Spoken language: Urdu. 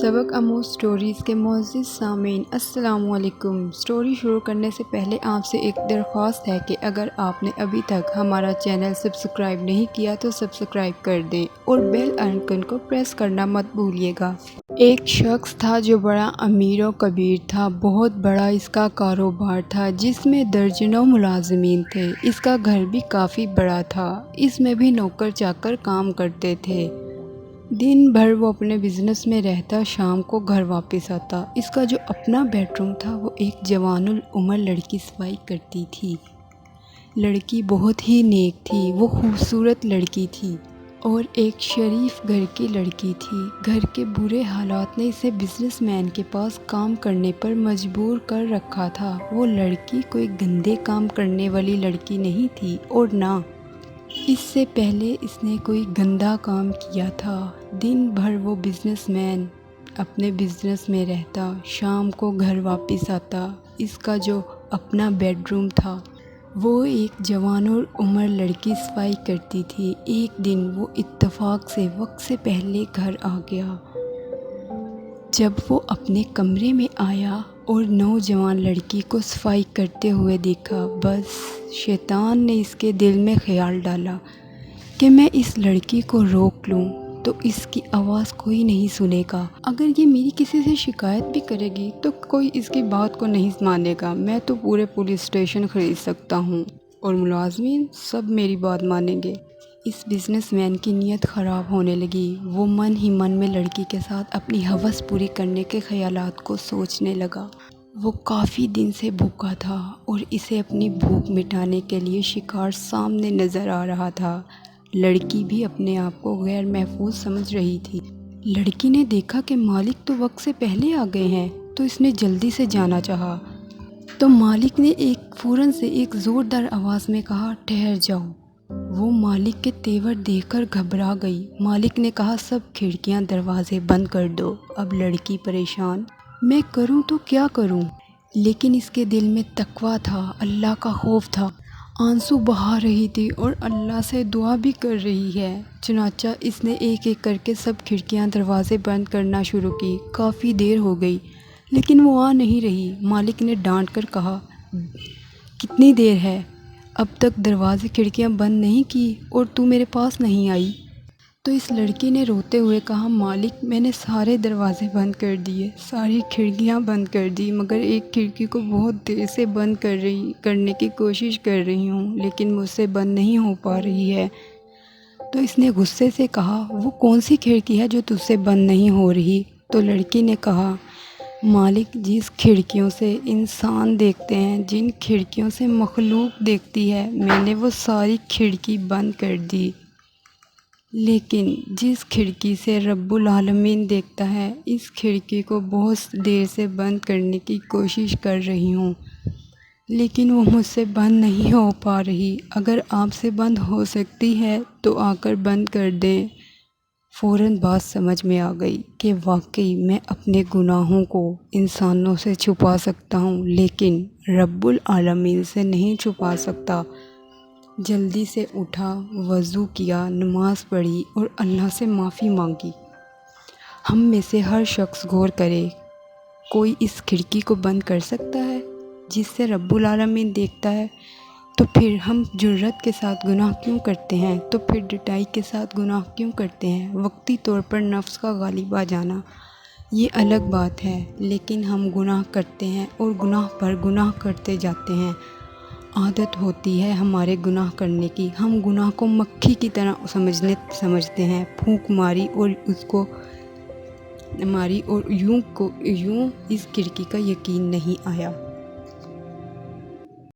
سبق آموز سٹوریز کے معزز سامعین السلام علیکم۔ سٹوری شروع کرنے سے پہلے آپ سے ایک درخواست ہے کہ اگر آپ نے ابھی تک ہمارا چینل سبسکرائب نہیں کیا تو سبسکرائب کر دیں اور بیل آئیکن کو پریس کرنا مت بھولیے گا۔ ایک شخص تھا جو بڑا امیر و کبیر تھا، بہت بڑا اس کا کاروبار تھا جس میں درجنوں ملازمین تھے۔ اس کا گھر بھی کافی بڑا تھا، اس میں بھی نوکر چاکر کام کرتے تھے۔ دن بھر وہ اپنے بزنس میں رہتا، شام کو گھر واپس آتا۔ اس کا جو اپنا بیڈ روم تھا وہ ایک جوان العمر لڑکی صفائی کرتی تھی۔ لڑکی بہت ہی نیک تھی، وہ خوبصورت لڑکی تھی اور ایک شریف گھر کی لڑکی تھی۔ گھر کے برے حالات نے اسے بزنس مین کے پاس کام کرنے پر مجبور کر رکھا تھا۔ وہ لڑکی کوئی گندے کام کرنے والی لڑکی نہیں تھی اور نہ اس سے پہلے اس نے کوئی گندا کام کیا تھا۔ دن بھر وہ بزنس مین اپنے بزنس میں رہتا، شام کو گھر واپس آتا۔ اس کا جو اپنا بیڈ روم تھا وہ ایک جوان العمر لڑکی صفائی کرتی تھی۔ ایک دن وہ اتفاق سے وقت سے پہلے گھر آ گیا۔ جب وہ اپنے کمرے میں آیا اور نوجوان لڑکی کو صفائی کرتے ہوئے دیکھا، بس شیطان نے اس کے دل میں خیال ڈالا کہ میں اس لڑکی کو روک لوں تو اس کی آواز کوئی نہیں سنے گا۔ اگر یہ میری کسی سے شکایت بھی کرے گی تو کوئی اس کی بات کو نہیں مانے گا۔ میں تو پورے پولیس اسٹیشن خرید سکتا ہوں اور ملازمین سب میری بات مانیں گے۔ اس بزنس مین کی نیت خراب ہونے لگی۔ وہ من ہی من میں لڑکی کے ساتھ اپنی ہوس پوری کرنے کے خیالات کو سوچنے لگا۔ وہ کافی دن سے بھوکا تھا اور اسے اپنی بھوک مٹانے کے لیے شکار سامنے نظر آ رہا تھا۔ لڑکی بھی اپنے آپ کو غیر محفوظ سمجھ رہی تھی۔ لڑکی نے دیکھا کہ مالک تو وقت سے پہلے آ گئے ہیں تو اس نے جلدی سے جانا چاہا، تو مالک نے فوراً سے ایک زوردار آواز میں کہا، ٹھہر جاؤ۔ وہ مالک کے تیور دیکھ کر گھبرا گئی۔ مالک نے کہا، سب کھڑکیاں دروازے بند کر دو۔ اب لڑکی پریشان، میں کروں تو کیا کروں؟ لیکن اس کے دل میں تقویٰ تھا، اللہ کا خوف تھا۔ آنسو بہا رہی تھی اور اللہ سے دعا بھی کر رہی ہے۔ چنانچہ اس نے ایک ایک کر کے سب کھڑکیاں دروازے بند کرنا شروع کی۔ کافی دیر ہو گئی لیکن وہ آ نہیں رہی۔ مالک نے ڈانٹ کر کہا، کتنی دیر ہے؟ اب تک دروازے کھڑکیاں بند نہیں کی اور تو میرے پاس نہیں آئی؟ تو اس لڑکی نے روتے ہوئے کہا، مالک میں نے سارے دروازے بند کر دیے، ساری کھڑکیاں بند کر دی، مگر ایک کھڑکی کو بہت دیر سے بند کرنے کی کوشش کر رہی ہوں لیکن مجھ سے بند نہیں ہو پا رہی ہے۔ تو اس نے غصے سے کہا، وہ کون سی کھڑکی ہے جو تجھ سے بند نہیں ہو رہی؟ تو لڑکی نے کہا، مالک جس کھڑکیوں سے انسان دیکھتے ہیں، جن کھڑکیوں سے مخلوق دیکھتی ہے، میں نے وہ ساری کھڑکی بند کر دی، لیکن جس کھڑکی سے رب العالمین دیکھتا ہے، اس کھڑکی کو بہت دیر سے بند کرنے کی کوشش کر رہی ہوں لیکن وہ مجھ سے بند نہیں ہو پا رہی۔ اگر آپ سے بند ہو سکتی ہے تو آ کر بند کر دیں۔ فوراً بات سمجھ میں آ گئی کہ واقعی میں اپنے گناہوں کو انسانوں سے چھپا سکتا ہوں لیکن رب العالمین سے نہیں چھپا سکتا۔ جلدی سے اٹھا، وضو کیا، نماز پڑھی اور اللہ سے معافی مانگی۔ ہم میں سے ہر شخص غور کرے، کوئی اس کھڑکی کو بند کر سکتا ہے جس سے رب العالمین دیکھتا ہے؟ تو پھر ہم جرأت کے ساتھ گناہ کیوں کرتے ہیں؟ تو پھر ڈٹائی کے ساتھ گناہ کیوں کرتے ہیں؟ وقتی طور پر نفس کا غالب آ جانا یہ الگ بات ہے، لیکن ہم گناہ کرتے ہیں اور گناہ پر گناہ کرتے جاتے ہیں۔ عادت ہوتی ہے ہمارے گناہ کرنے کی، ہم گناہ کو مکھی کی طرح سمجھتے ہیں، پھونک ماری اور یوں اس کھڑکی کا یقین نہیں آیا۔